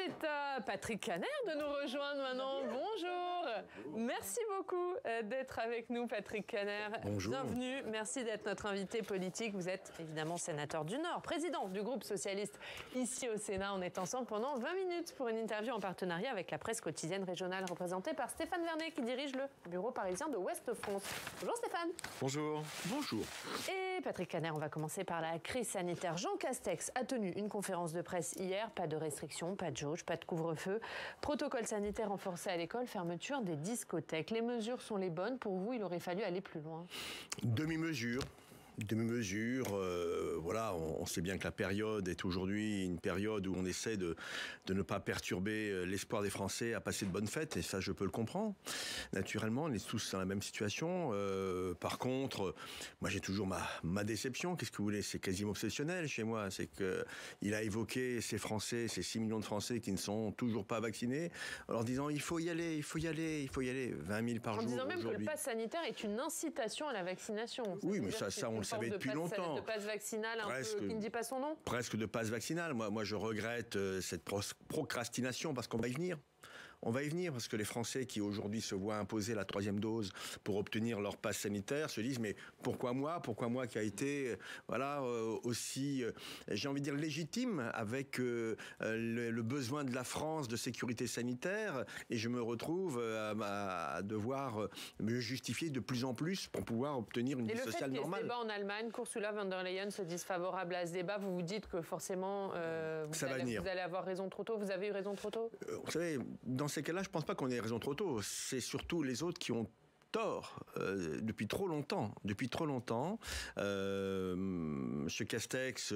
C'est à Patrick Kanner de nous rejoindre maintenant. Bonjour. Merci beaucoup d'être avec nous, Patrick Kanner. Bonjour. Bienvenue. Merci d'être notre invité politique. Vous êtes évidemment sénateur du Nord, président du groupe socialiste ici au Sénat. On est ensemble pendant 20 minutes pour une interview en partenariat avec la presse quotidienne régionale représentée par Stéphane Vernet qui dirige le bureau parisien de Ouest France. Bonjour Stéphane. Bonjour. Bonjour. Et Patrick Kanner, on va commencer par la crise sanitaire. Jean Castex a tenu une conférence de presse hier. Pas de restrictions, pas de jauge, pas de couvre-feu. Protocole sanitaire renforcé à l'école, fermeture des discothèques. Les mesures sont les bonnes. Pour vous, il aurait fallu aller plus loin. Demi-mesure. Voilà, on sait bien que la période est aujourd'hui une période où on essaie de ne pas perturber l'espoir des Français à passer de bonnes fêtes, et ça je peux le comprendre. Naturellement, on est tous dans la même situation. Par contre, moi j'ai toujours ma déception. Qu'est-ce que vous voulez? C'est quasiment obsessionnel chez moi. C'est que il a évoqué ces Français, ces 6 millions de Français qui ne sont toujours pas vaccinés, en leur disant il faut y aller, il faut y aller, il faut y aller. 20 000 par jour. En disant même que le pass sanitaire est une incitation à la vaccination. Oui, mais ça on le savait depuis longtemps. De passe vaccinal peu qui ne dit pas son nom. Presque de passe vaccinal. Moi, je regrette cette procrastination parce qu'on va y venir. On va y venir parce que les Français qui aujourd'hui se voient imposer la 3e dose pour obtenir leur passe sanitaire se disent mais pourquoi moi qui a été aussi j'ai envie de dire légitime avec le besoin de la France de sécurité sanitaire, et je me retrouve à devoir me justifier de plus en plus pour pouvoir obtenir une vie sociale normale. Et le fait qu'il y ait ce débat en Allemagne, Ursula von der Leyen se dise favorable à ce débat, vous vous dites que forcément vous allez avoir raison trop tôt. Vous avez eu raison trop tôt? Vous savez, dans ces cas-là, je ne pense pas qu'on ait raison trop tôt. C'est surtout les autres qui ont tort depuis trop longtemps. Monsieur Castex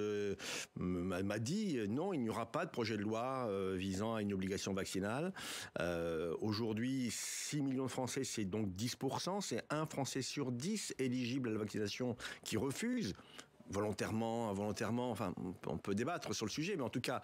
m'a dit non, il n'y aura pas de projet de loi visant à une obligation vaccinale. Aujourd'hui, 6 millions de Français, c'est donc 10%. C'est 1 Français sur 10 éligible à la vaccination qui refuse. Volontairement, involontairement, enfin, on peut débattre sur le sujet, mais en tout cas,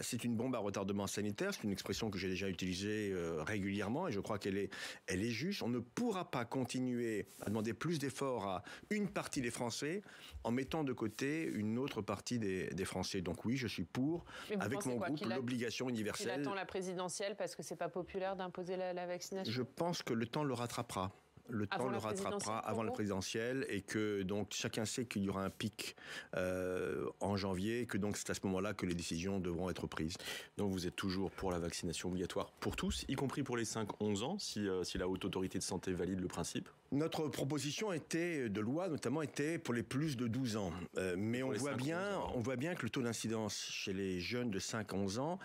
c'est une bombe à retardement sanitaire. C'est une expression que j'ai déjà utilisée régulièrement, et je crois qu'elle est juste. On ne pourra pas continuer à demander plus d'efforts à une partie des Français en mettant de côté une autre partie des Français. Donc oui, je suis pour, avec mon groupe, l'obligation universelle. Il attend la présidentielle parce que c'est pas populaire d'imposer la vaccination. Je pense que le temps le rattrapera. Le temps le rattrapera avant la présidentielle, et que donc chacun sait qu'il y aura un pic en janvier, et que donc c'est à ce moment-là que les décisions devront être prises. Donc vous êtes toujours pour la vaccination obligatoire pour tous, y compris pour les 5-11 ans, si la Haute Autorité de Santé valide le principe? Notre proposition de loi notamment était pour les plus de 12 ans. Mais on voit bien que le taux d'incidence chez les jeunes de 5-11 ans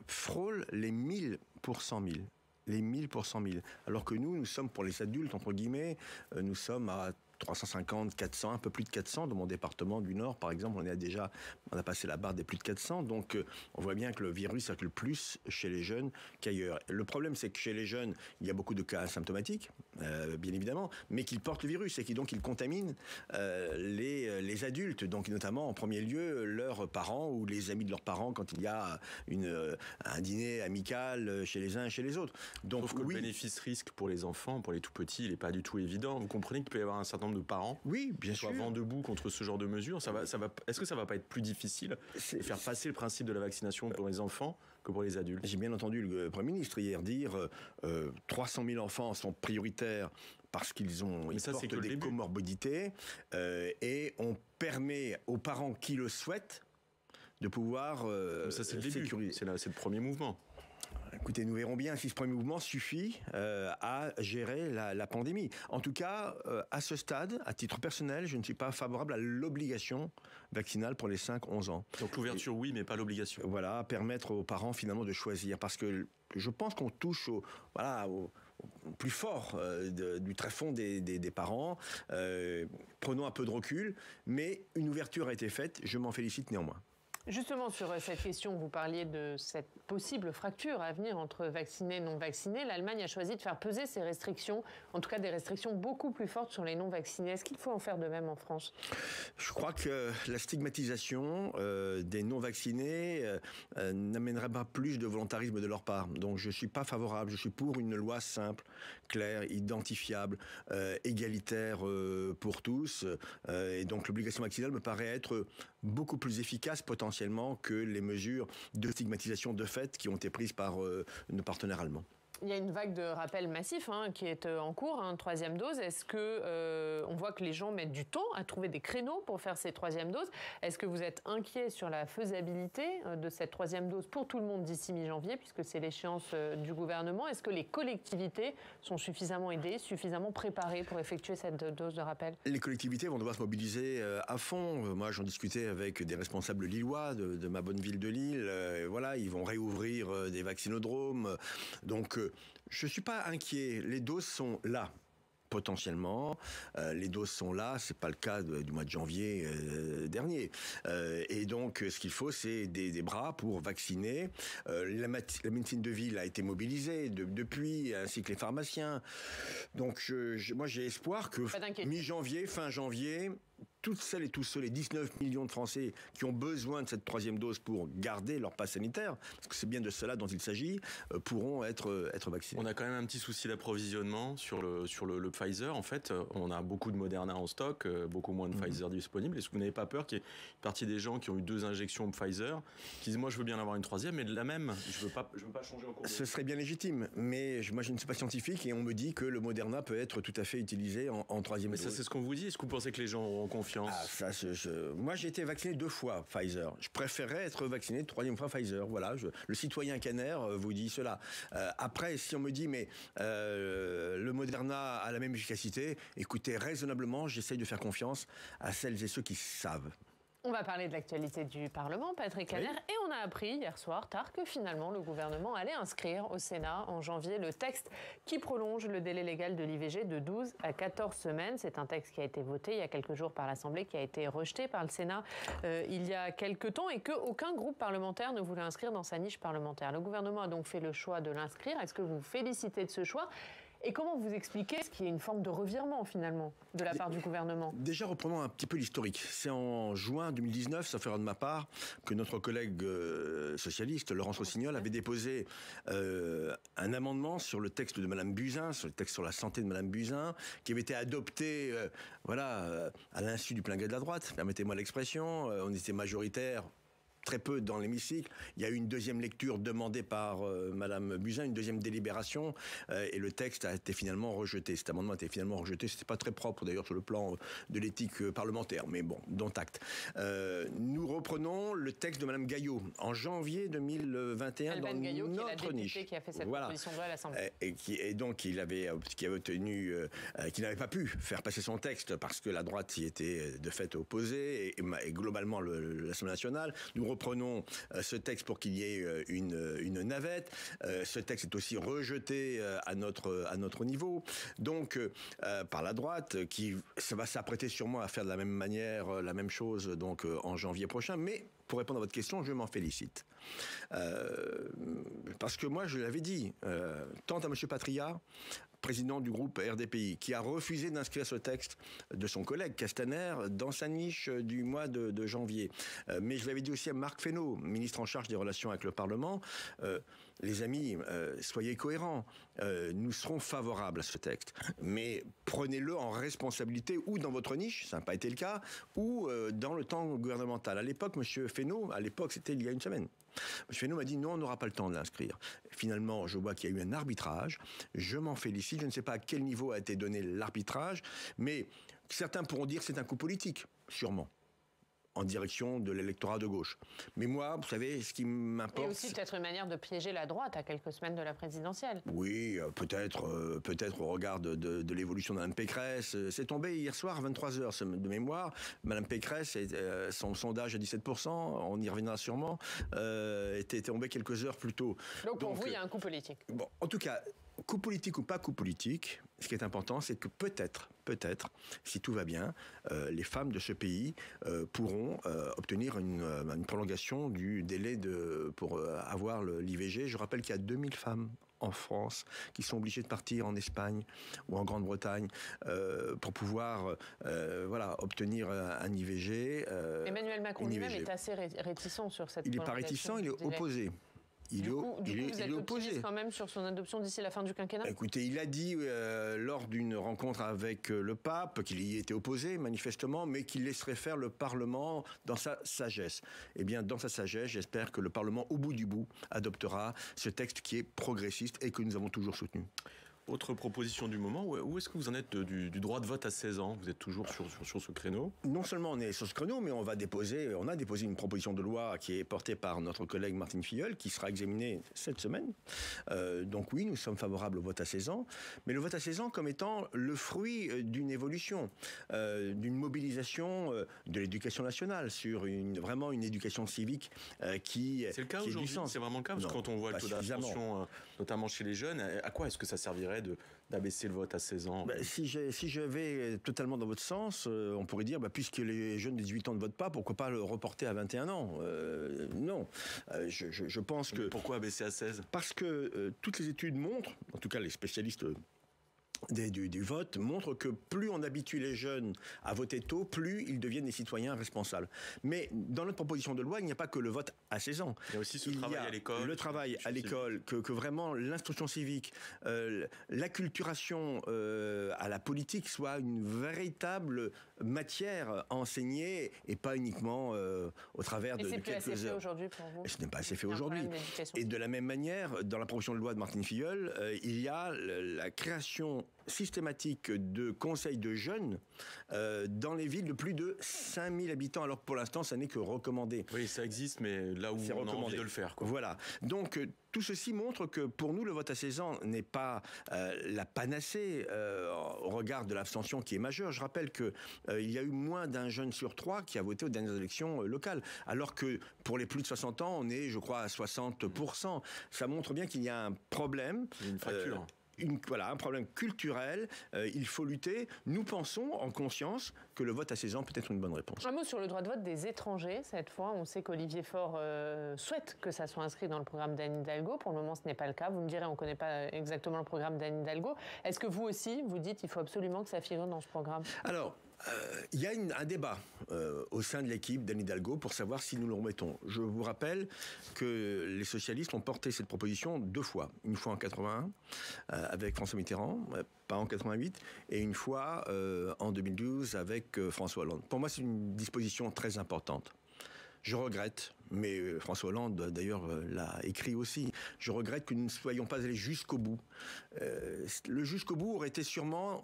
frôle les 1000 pour 100 000. Les 1000 pour 100 000. Alors que nous sommes pour les adultes, entre guillemets, nous sommes à 350, 400, un peu plus de 400. Dans mon département du Nord, par exemple, on a passé la barre des plus de 400. Donc, on voit bien que le virus circule plus chez les jeunes qu'ailleurs. Le problème, c'est que chez les jeunes, il y a beaucoup de cas asymptomatiques, bien évidemment, mais qu'ils portent le virus, et qu'ils contaminent les adultes. Donc, notamment, en premier lieu, leurs parents ou les amis de leurs parents quand il y a un dîner amical chez les uns et chez les autres. Donc, sauf que le bénéfice-risque pour les enfants, pour les tout-petits, il n'est pas du tout évident. Vous comprenez qu'il peut y avoir un certain nombre de parents, oui, bien sûr, vent debout contre ce genre de mesures. Est-ce que ça va pas être plus difficile de faire passer le principe de la vaccination pour les enfants que pour les adultes? J'ai bien entendu le Premier ministre hier dire 300 000 enfants sont prioritaires parce qu'ils portent des comorbidités, et on permet aux parents qui le souhaitent de pouvoir ça, c'est le début. C'est le premier mouvement. Écoutez, nous verrons bien si ce premier mouvement suffit à gérer la pandémie. En tout cas, à ce stade, à titre personnel, je ne suis pas favorable à l'obligation vaccinale pour les 5-11 ans. Donc l'ouverture, oui, mais pas l'obligation. Voilà, permettre aux parents finalement de choisir. Parce que je pense qu'on touche au plus fort du tréfonds des parents. Prenons un peu de recul, mais une ouverture a été faite, je m'en félicite néanmoins. Justement, sur cette question, vous parliez de cette possible fracture à venir entre vaccinés et non vaccinés. L'Allemagne a choisi de faire peser ses restrictions, en tout cas des restrictions beaucoup plus fortes sur les non-vaccinés. Est-ce qu'il faut en faire de même en France? Je crois que la stigmatisation des non-vaccinés n'amènerait pas plus de volontarisme de leur part. Donc je ne suis pas favorable. Je suis pour une loi simple, claire, identifiable, égalitaire pour tous. Et donc l'obligation vaccinale me paraît être beaucoup plus efficace potentiellement potentiellement que les mesures de stigmatisation de fait qui ont été prises par nos partenaires allemands. Il y a une vague de rappels massifs qui est en cours, troisième dose. Est-ce que on voit que les gens mettent du temps à trouver des créneaux pour faire ces troisièmes doses? Est-ce que vous êtes inquiet sur la faisabilité de cette troisième dose pour tout le monde d'ici mi-janvier, puisque c'est l'échéance du gouvernement? Est-ce que les collectivités sont suffisamment aidées, suffisamment préparées pour effectuer cette dose de rappel? Les collectivités vont devoir se mobiliser à fond. Moi, j'en discutais avec des responsables lillois de ma bonne ville de Lille. Voilà, ils vont réouvrir des vaccinodromes. Donc, je ne suis pas inquiet. Les doses sont là, potentiellement. Les doses sont là. Ce n'est pas le cas du mois de janvier dernier. Et donc, ce qu'il faut, c'est des bras pour vacciner. La médecine de ville a été mobilisée depuis, ainsi que les pharmaciens. Donc, moi, j'ai espoir que mi-janvier, fin janvier, toutes celles et tous ceux, les 19 millions de Français qui ont besoin de cette troisième dose pour garder leur passe sanitaire, parce que c'est bien de cela dont il s'agit, pourront être vaccinés. On a quand même un petit souci d'approvisionnement sur le Pfizer. En fait, on a beaucoup de Moderna en stock, beaucoup moins de Pfizer disponibles. Est-ce que vous n'avez pas peur qu'il y ait une partie des gens qui ont eu 2 injections Pfizer, qui disent moi je veux bien en avoir une troisième, mais de la même, je veux pas changer en cours de... Ce serait bien légitime, mais moi je ne suis pas scientifique et on me dit que le Moderna peut être tout à fait utilisé en troisième dose. Mais ça c'est ce qu'on vous dit. Est-ce que vous pensez que les gens auront confiance? Moi, j'ai été vacciné 2 fois Pfizer. Je préférerais être vacciné 3e fois Pfizer. Voilà, le citoyen canaire vous dit cela. Après, si on me dit, mais le Moderna a la même efficacité, écoutez, raisonnablement, j'essaye de faire confiance à celles et ceux qui savent. On va parler de l'actualité du Parlement, Patrick Kanner, oui. Et on a appris hier soir tard que finalement le gouvernement allait inscrire au Sénat en janvier le texte qui prolonge le délai légal de l'IVG de 12 à 14 semaines. C'est un texte qui a été voté il y a quelques jours par l'Assemblée, qui a été rejeté par le Sénat il y a quelques temps et qu'aucun groupe parlementaire ne voulait inscrire dans sa niche parlementaire. Le gouvernement a donc fait le choix de l'inscrire. Est-ce que vous vous félicitez de ce choix ? Et comment vous expliquez ce qui est une forme de revirement, finalement, de la part du gouvernement? Déjà, reprenons un petit peu l'historique. C'est en juin 2019, sauf erreur de ma part, que notre collègue socialiste, Laurence Rossignol, avait déposé un amendement sur le texte de Mme Buzyn, sur le texte sur la santé de Mme Buzyn, qui avait été adopté à l'insu du plein gré de la droite, permettez-moi l'expression. On était majoritaire. Très peu dans l'hémicycle. Il y a eu une deuxième lecture demandée par Madame Buzyn, une deuxième délibération, et le texte a été finalement rejeté. Cet amendement a été finalement rejeté. C'était pas très propre d'ailleurs sur le plan de l'éthique parlementaire, mais bon, dont acte. Nous reprenons le texte de Madame Gaillot en janvier 2021 Albane dans Gaillot, notre qui est la députée niche. Qui a fait cette proposition de loi à l'Assemblée. Et donc qui avait obtenu, qui n'avait pas pu faire passer son texte parce que la droite y était de fait opposée et globalement l'Assemblée nationale. Nous reprenons ce texte pour qu'il y ait une navette. Ce texte est aussi rejeté à notre niveau. Donc, par la droite, qui va s'apprêter sûrement à faire de la même manière, la même chose donc en janvier prochain. Mais, pour répondre à votre question, je m'en félicite. Parce que moi, je l'avais dit, tant à M. Patria, président du groupe RDPI, qui a refusé d'inscrire ce texte de son collègue Castaner dans sa niche du mois de janvier. Mais je l'avais dit aussi à Marc Fesneau, ministre en charge des relations avec le Parlement, les amis, soyez cohérents, nous serons favorables à ce texte, mais prenez-le en responsabilité ou dans votre niche, ça n'a pas été le cas, ou dans le temps gouvernemental. À l'époque, M. Fesneau, c'était il y a une semaine, M. Fesneau m'a dit non, on n'aura pas le temps de l'inscrire. Finalement, je vois qu'il y a eu un arbitrage. Je m'en félicite. Je ne sais pas à quel niveau a été donné l'arbitrage, mais certains pourront dire que c'est un coup politique, sûrement, en direction de l'électorat de gauche. Mais moi, vous savez, ce qui m'importe... Et aussi peut-être une manière de piéger la droite à quelques semaines de la présidentielle. Oui, peut-être au regard de l'évolution de Mme Pécresse. C'est tombé hier soir à 23h de mémoire. Mme Pécresse, son sondage à 17%, on y reviendra sûrement, était tombé quelques heures plus tôt. Donc pour vous, il y a un coup politique. Bon, en tout cas, coup politique ou pas coup politique, ce qui est important, c'est que peut-être, si tout va bien, les femmes de ce pays pourront obtenir une prolongation du délai pour avoir l'IVG. Je rappelle qu'il y a 2000 femmes en France qui sont obligées de partir en Espagne ou en Grande-Bretagne pour pouvoir obtenir un IVG. Emmanuel Macron lui-même est assez réticent sur cette prolongation. Il n'est pas réticent, il est opposé. il est opposé. Quand même sur son adoption d'ici la fin du quinquennat. Écoutez, il a dit lors d'une rencontre avec le pape qu'il y était opposé manifestement, mais qu'il laisserait faire le Parlement dans sa sagesse. Eh bien, dans sa sagesse, j'espère que le Parlement, au bout du bout, adoptera ce texte qui est progressiste et que nous avons toujours soutenu. Autre proposition du moment, où est-ce que vous en êtes du droit de vote à 16 ans? Vous êtes toujours sur ce créneau? Non seulement on est sur ce créneau, mais on a déposé une proposition de loi qui est portée par notre collègue Martine Filleul, qui sera examinée cette semaine. Donc oui, nous sommes favorables au vote à 16 ans, mais le vote à 16 ans comme étant le fruit d'une évolution, d'une mobilisation de l'éducation nationale sur vraiment une éducation civique qui... C'est le cas aujourd'hui? C'est vraiment le cas? Parce que quand on voit le taux d'abstention, notamment chez les jeunes, à quoi est-ce que ça servirait d'abaisser le vote à 16 ans? Si je vais totalement dans votre sens, on pourrait dire, puisque les jeunes de 18 ans ne votent pas, pourquoi pas le reporter à 21 ans? Non. Je pense que... Pourquoi abaisser à 16? Parce que toutes les études montrent, en tout cas les spécialistes du vote, montrent que plus on habitue les jeunes à voter tôt, plus ils deviennent des citoyens responsables. Mais dans notre proposition de loi, il n'y a pas que le vote à 16 ans. Il y a aussi ce travail à l'école. Le travail à l'école, que vraiment l'instruction civique, l'acculturation à la politique soit une véritable matière enseignée et pas uniquement au travers de quelques heures. Et c'est plus assez fait aujourd'hui pour vous? Ce n'est pas assez fait aujourd'hui. Et de la même manière, dans la proposition de loi de Martine Filleul, il y a la création systématique de conseils de jeunes dans les villes de plus de 5000 habitants. Alors pour l'instant, ça n'est que recommandé. Oui, ça existe, mais là où on a envie de le faire. Voilà. Donc tout ceci montre que pour nous, le vote à 16 ans n'est pas la panacée au regard de l'abstention qui est majeure. Je rappelle qu'il y a eu moins d'un jeune sur 3 qui a voté aux dernières élections locales, alors que pour les plus de 60 ans, on est, je crois, à 60%. Ça montre bien qu'il y a un problème. Une fracture. Un problème culturel, il faut lutter. Nous pensons en conscience que le vote à 16 ans peut être une bonne réponse. Un mot sur le droit de vote des étrangers. Cette fois, on sait qu'Olivier Faure souhaite que ça soit inscrit dans le programme d'Anne Hidalgo. Pour le moment, ce n'est pas le cas. Vous me direz, on ne connaît pas exactement le programme d'Anne Hidalgo. Est-ce que vous aussi, vous dites qu'il faut absolument que ça figure dans ce programme? Alors, il y a un débat au sein de l'équipe d'Anne Hidalgo pour savoir si nous le remettons. Je vous rappelle que les socialistes ont porté cette proposition 2 fois. Une fois en 81 avec François Mitterrand, pas en 88, et une fois en 2012 avec François Hollande. Pour moi, c'est une disposition très importante. Je regrette, mais François Hollande d'ailleurs l'a écrit aussi, je regrette que nous ne soyons pas allés jusqu'au bout. Le jusqu'au bout aurait été sûrement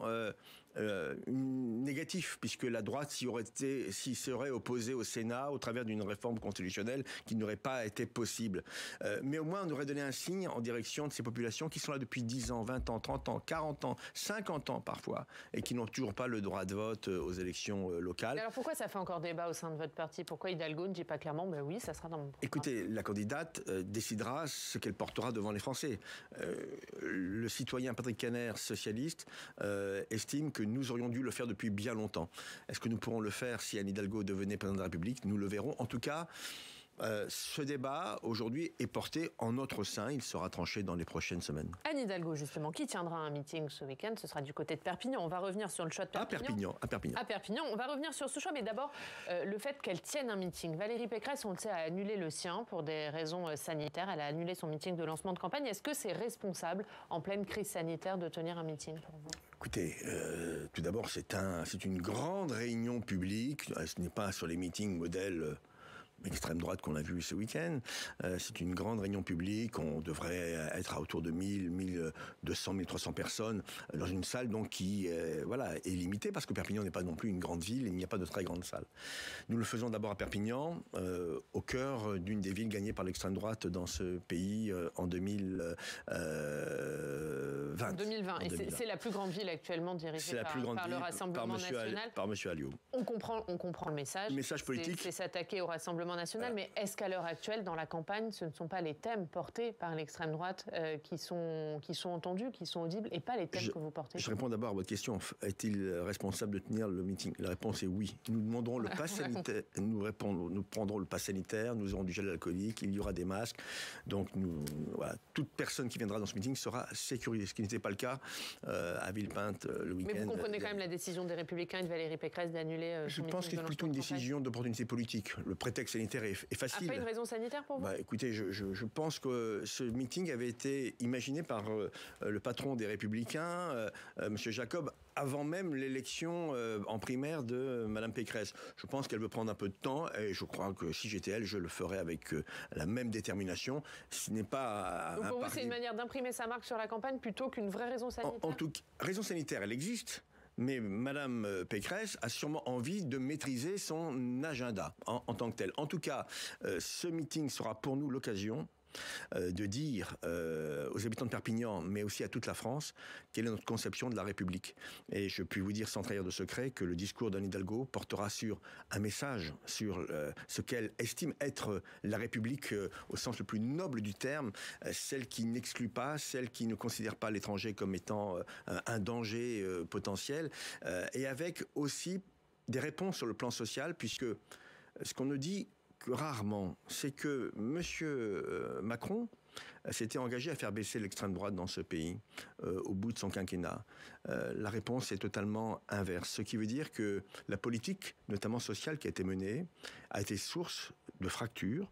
négatif, puisque la droite s'y serait opposée au Sénat au travers d'une réforme constitutionnelle qui n'aurait pas été possible. Mais au moins on aurait donné un signe en direction de ces populations qui sont là depuis 10 ans, 20 ans, 30 ans, 40 ans, 50 ans parfois, et qui n'ont toujours pas le droit de vote aux élections locales. Mais alors pourquoi ça fait encore débat au sein de votre parti? Pourquoi Hidalgo ne dit pas clairement, oui, ça sera dans mon programme? Écoutez, la candidate décidera ce qu'elle portera devant les Français. Le citoyen Patrick Kanner, socialiste, estime que nous aurions dû le faire depuis bien longtemps. Est-ce que nous pourrons le faire si Anne Hidalgo devenait présidente de la République? Nous le verrons. En tout cas, ce débat, aujourd'hui, est porté en notre sein. Il sera tranché dans les prochaines semaines. Anne Hidalgo, justement, qui tiendra un meeting ce week-end? Ce sera du côté de Perpignan. On va revenir sur le choix de Perpignan. À Perpignan. On va revenir sur ce choix, mais d'abord, le fait qu'elle tienne un meeting. Valérie Pécresse, on le sait, a annulé le sien pour des raisons sanitaires. Elle a annulé son meeting de lancement de campagne. Est-ce que c'est responsable, en pleine crise sanitaire, de tenir un meeting pour vous? Écoutez, tout d'abord, c'est une grande réunion publique. Ce n'est pas sur les meetings modèles extrême droite qu'on a vu ce week-end. C'est une grande réunion publique. On devrait être à autour de 1000, 1200, 1300 personnes dans une salle donc qui est limitée parce que Perpignan n'est pas non plus une grande ville et il n'y a pas de très grande salle. Nous le faisons d'abord à Perpignan, au cœur d'une des villes gagnées par l'extrême droite dans ce pays en 2020. 2020. Et c'est la plus grande ville actuellement dirigée par le Rassemblement national. Par M. Alliot. On comprend le message. Le message politique. C'est s'attaquer au Rassemblement national, mais est-ce qu'à l'heure actuelle, dans la campagne, ce ne sont pas les thèmes portés par l'extrême droite qui sont entendus, qui sont audibles, et pas les thèmes que vous portez? Je réponds d'abord à votre question. Est-il responsable de tenir le meeting? La réponse est oui. Nous demanderons le pass sanitaire. Nous prendrons le pass sanitaire, nous aurons du gel alcoolique, il y aura des masques. Donc, toute personne qui viendra dans ce meeting sera sécurisée, ce qui n'était pas le cas à Villepinte le week-end. Mais vous comprenez quand même la décision des Républicains et de Valérie Pécresse d'annuler son meeting de lancement de campagne? Je pense que c'est plutôt une décision d'opportunité politique. Le prétexte sanitaire est facile. Pas une raison sanitaire pour vous? Écoutez, je pense que ce meeting avait été imaginé par le patron des Républicains, M. Jacob, avant même l'élection en primaire de Mme Pécresse. Je pense qu'elle veut prendre un peu de temps et je crois que si j'étais elle, je le ferais avec la même détermination. Ce n'est pas donc pour vous, c'est une manière d'imprimer sa marque sur la campagne plutôt qu'une vraie raison sanitaire? En tout cas, raison sanitaire, elle existe. Mais Mme Pécresse a sûrement envie de maîtriser son agenda en tant que tel. En tout cas, ce meeting sera pour nous l'occasion de dire aux habitants de Perpignan, mais aussi à toute la France, quelle est notre conception de la République. Et je puis vous dire sans trahir de secret que le discours d'Anne Hidalgo portera sur un message, sur ce qu'elle estime être la République au sens le plus noble du terme, celle qui n'exclut pas, celle qui ne considère pas l'étranger comme étant un danger potentiel, et avec aussi des réponses sur le plan social, puisque ce qu'on nous dit rarement, c'est que M. Macron s'était engagé à faire baisser l'extrême droite dans ce pays au bout de son quinquennat. La réponse est totalement inverse, ce qui veut dire que la politique, notamment sociale, qui a été menée, a été source de fractures,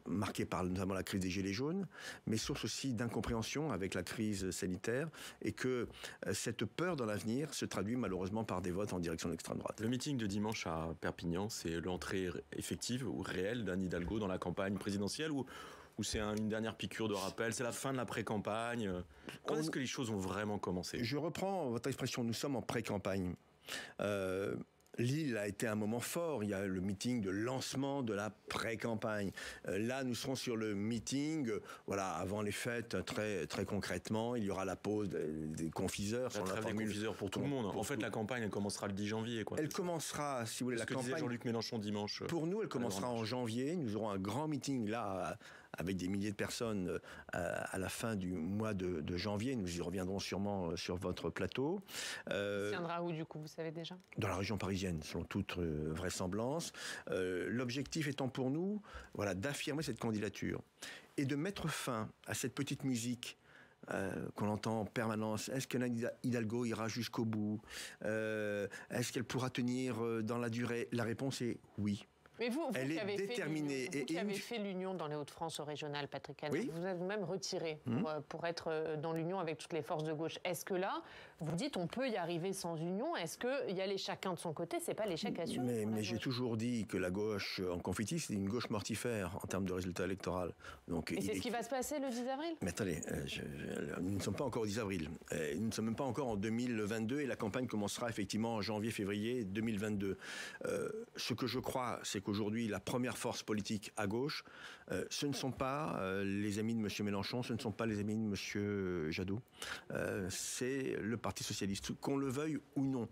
marquée par notamment la crise des Gilets jaunes, mais source aussi d'incompréhension avec la crise sanitaire, et que cette peur dans l'avenir se traduit malheureusement par des votes en direction de l'extrême droite. Le meeting de dimanche à Perpignan, c'est l'entrée effective ou réelle d'Anne Hidalgo dans la campagne présidentielle, ou c'est une dernière piqûre de rappel, c'est la fin de la pré-campagne? Quand est-ce que les choses ont vraiment commencé? Je reprends votre expression, nous sommes en pré-campagne. Lille a été un moment fort. Il y a le meeting de lancement de la pré-campagne. Là, nous serons sur le meeting, avant les fêtes, très, très concrètement. Il y aura la pause des confiseurs. La trêve des confiseurs pour tout le monde. En fait, la campagne, elle commencera le 10 janvier. Elle commencera, si vous voulez, la campagne. Disait Jean-Luc Mélenchon dimanche. Pour nous, elle commencera en janvier. Nous aurons un grand meeting là, avec des milliers de personnes à la fin du mois de janvier. Nous y reviendrons sûrement sur votre plateau. Il tiendra où, du coup, vous savez déjà? Dans la région parisienne, selon toute vraisemblance. L'objectif étant pour nous d'affirmer cette candidature et de mettre fin à cette petite musique qu'on entend en permanence. Est-ce que Hidalgo ira jusqu'au bout? Est-ce qu'elle pourra tenir dans la durée? La réponse est oui. Mais vous elle est déterminée. Vous qui avez fait l'union dans les Hauts-de-France au régional, Patrick Canet, oui. vous êtes vous-même retiré pour être dans l'union avec toutes les forces de gauche. Est-ce que là, vous dites on peut y arriver sans union? Est-ce qu'il y allait chacun de son côté? C'est pas l'échec assuré? Mais j'ai toujours dit que la gauche en confetti, c'est une gauche mortifère en termes de résultat électoral. Et c'est ce qui va se passer le 10 avril? Mais attendez, nous ne sommes pas encore au 10 avril. Nous ne sommes même pas encore en 2022 et la campagne commencera effectivement en janvier-février 2022. Ce que je crois, c'est qu'aujourd'hui, la première force politique à gauche, ce ne sont pas les amis de M. Mélenchon, ce ne sont pas les amis de M. Jadot. C'est le Parti socialiste, qu'on le veuille ou non.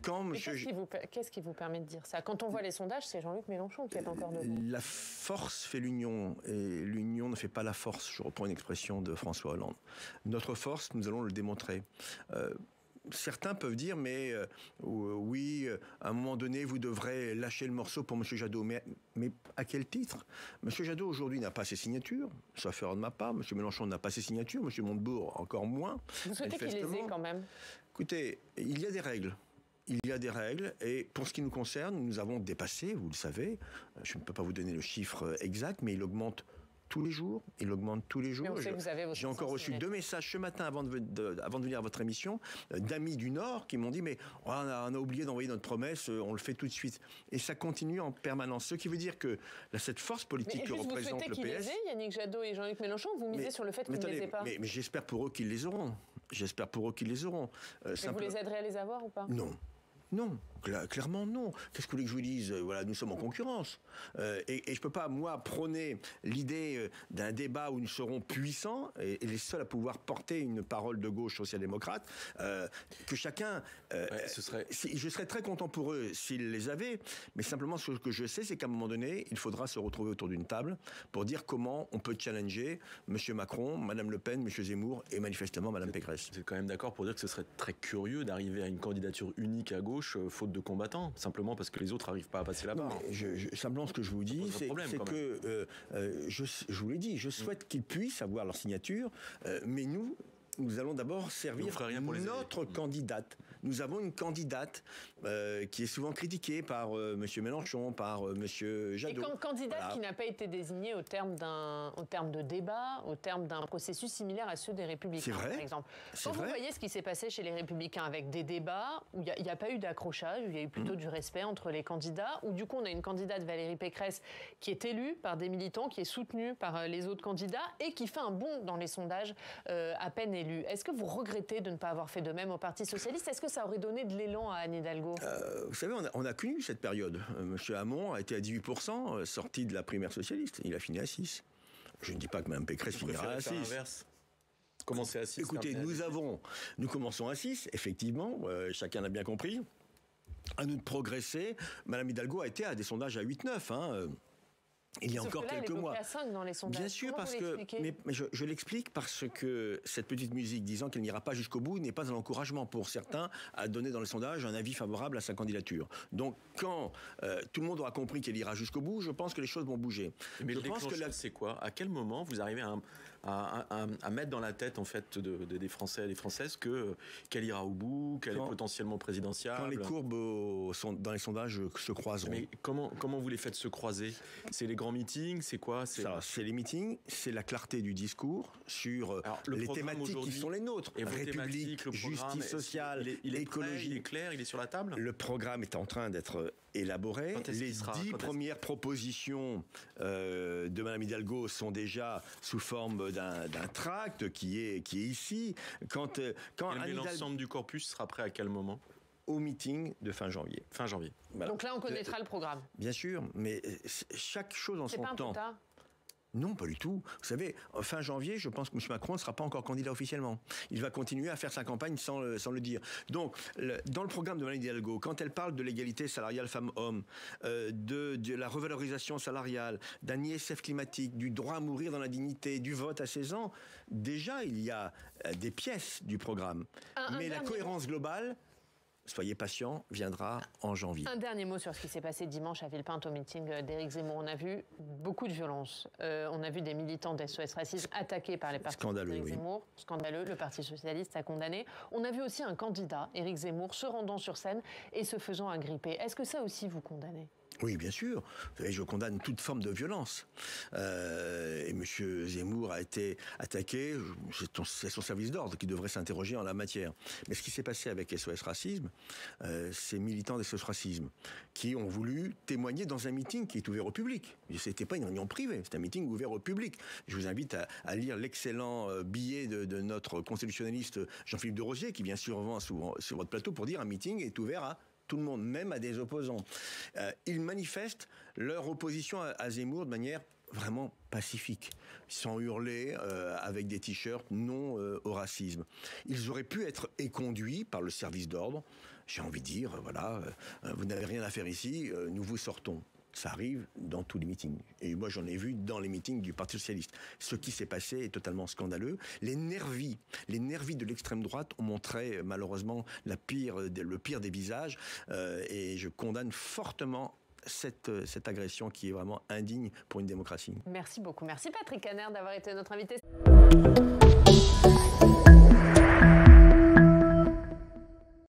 Qu'est-ce qui vous permet de dire ça? Quand on voit les sondages, c'est Jean-Luc Mélenchon qui est encore devant. La force fait l'union, et l'union ne fait pas la force. Je reprends une expression de François Hollande. Notre force, nous allons le démontrer. Certains peuvent dire, mais oui, à un moment donné, vous devrez lâcher le morceau pour M. Jadot. Mais à quel titre? M. Jadot, aujourd'hui, n'a pas ses signatures, sauf erreur de ma part. M. Mélenchon n'a pas ses signatures. M. Montebourg, encore moins. Vous souhaitez qu'il les ait quand même? Écoutez, il y a des règles. Il y a des règles, et pour ce qui nous concerne, nous avons dépassé, vous le savez, je ne peux pas vous donner le chiffre exact, mais il augmente tous les jours. Il augmente tous les jours. J'ai encore reçu 2 messages ce matin avant de venir à votre émission d'amis du Nord qui m'ont dit mais on a oublié d'envoyer notre promesse, on le fait tout de suite. Et ça continue en permanence. Ce qui veut dire que cette force politique que représente le PS... Vous souhaitez qu'ils les aient, Yannick Jadot et Jean-Luc Mélenchon? Vous misez sur le fait qu'ils ne les aient pas? Mais j'espère pour eux qu'ils les auront. J'espère pour eux qu'ils les auront. Vous les aiderez à les avoir ou pas? Non. Non, clairement non. Qu'est-ce que vous voulez que je vous dise? Nous sommes en concurrence. Et je ne peux pas, moi, prôner l'idée d'un débat où nous serons puissants et les seuls à pouvoir porter une parole de gauche social-démocrate, que chacun... Je serais très content pour eux s'ils les avaient, mais simplement ce que je sais, c'est qu'à un moment donné, il faudra se retrouver autour d'une table pour dire comment on peut challenger M. Macron, Mme Le Pen, M. Zemmour et manifestement Mme Pécresse. Vous êtes quand même d'accord pour dire que ce serait très curieux d'arriver à une candidature unique à gauche faute de combattants, simplement parce que les autres n'arrivent pas à passer la barre. Simplement, ce que je vous dis, c'est que, je vous l'ai dit, je souhaite qu'ils puissent avoir leur signature, mais nous, nous allons d'abord servir notre candidate. Nous avons une candidate qui est souvent critiquée par M. Mélenchon, par M. Jadot. Et candidate qui n'a pas été désignée au terme de débat, au terme d'un processus similaire à ceux des Républicains, par exemple. Quand vous voyez ce qui s'est passé chez les Républicains avec des débats où il n'y a pas eu d'accrochage, où il y a eu plutôt du respect entre les candidats, où du coup on a une candidate, Valérie Pécresse, qui est élue par des militants, qui est soutenue par les autres candidats et qui fait un bond dans les sondages à peine élue. Est-ce que vous regrettez de ne pas avoir fait de même au Parti socialiste? Est-ce que ça aurait donné de l'élan à Anne Hidalgo? Vous savez, on a connu cette période. Monsieur Hamon a été à 18%, sorti de la primaire socialiste. Il a fini à 6%. Je ne dis pas que Mme Pécresse finira à 6%. Commencer à 6. Écoutez, nous commençons à 6, effectivement, chacun l'a bien compris. À nous de progresser. Mme Hidalgo a été à des sondages à 8-9, il y a encore quelques mois. À 5 dans les sondages. Bien sûr, parce que je l'explique parce que cette petite musique disant qu'elle n'ira pas jusqu'au bout n'est pas un encouragement pour certains à donner dans les sondages un avis favorable à sa candidature. Donc quand tout le monde aura compris qu'elle ira jusqu'au bout, je pense que les choses vont bouger. Mais c'est quoi? À quel moment vous arrivez à mettre dans la tête en fait des Français et des Françaises qu'elle ira au bout, qu'elle est potentiellement présidentielle? Quand les courbes dans les sondages se croiseront. Mais comment vous les faites se croiser? C'est les grands meetings, c'est quoi? C'est les meetings, c'est la clarté du discours sur les thématiques qui sont les nôtres. République, justice sociale, écologie. Il est clair, il est sur la table? Le programme est en train d'être élaboré. Les 10 premières propositions de Mme Hidalgo sont déjà sous forme d'un tract qui est ici. Mais l'ensemble du corpus sera prêt à quel moment? Au meeting de fin janvier. Fin janvier. Voilà. Donc là, on connaîtra le programme. Bien sûr, mais chaque chose en son temps. C'est pas un peu tard? Non, pas du tout. Vous savez, fin janvier, je pense que M. Macron ne sera pas encore candidat officiellement. Il va continuer à faire sa campagne sans le dire. Donc, dans le programme de Mme Hidalgo, quand elle parle de l'égalité salariale femmes-hommes, de la revalorisation salariale, d'un ISF climatique, du droit à mourir dans la dignité, du vote à 16 ans, déjà, il y a des pièces du programme. Mais la cohérence globale, soyez patients, viendra en janvier. Un dernier mot sur ce qui s'est passé dimanche à Villepinte au meeting d'Éric Zemmour. On a vu beaucoup de violence. On a vu des militants d'SOS Racisme attaqués par les partisans d'Éric Zemmour. Scandaleux, le Parti socialiste a condamné. On a vu aussi un candidat, Éric Zemmour, se rendant sur scène et se faisant agripper. Est-ce que ça aussi vous condamnez? Oui, bien sûr. Vous savez, je condamne toute forme de violence. Et M. Zemmour a été attaqué. C'est son service d'ordre qui devrait s'interroger en la matière. Mais ce qui s'est passé avec SOS Racisme, ces militants d'SOS Racisme qui ont voulu témoigner dans un meeting qui est ouvert au public. Ce n'était pas une réunion privée, c'est un meeting ouvert au public. Je vous invite à lire l'excellent billet de notre constitutionnaliste Jean-Philippe de Rosier, qui vient souvent sur votre plateau pour dire un meeting est ouvert à tout le monde, même à des opposants. Ils manifestent leur opposition à Zemmour de manière vraiment pacifique, sans hurler, avec des t-shirts non au racisme. Ils auraient pu être éconduits par le service d'ordre. J'ai envie de dire, voilà, vous n'avez rien à faire ici, nous vous sortons. Ça arrive dans tous les meetings. Et moi, j'en ai vu dans les meetings du Parti socialiste. Ce qui s'est passé est totalement scandaleux. Les nervis de l'extrême droite ont montré, malheureusement, le pire des visages. Et je condamne fortement cette agression qui est vraiment indigne pour une démocratie. Merci beaucoup. Merci Patrick Caner d'avoir été notre invité.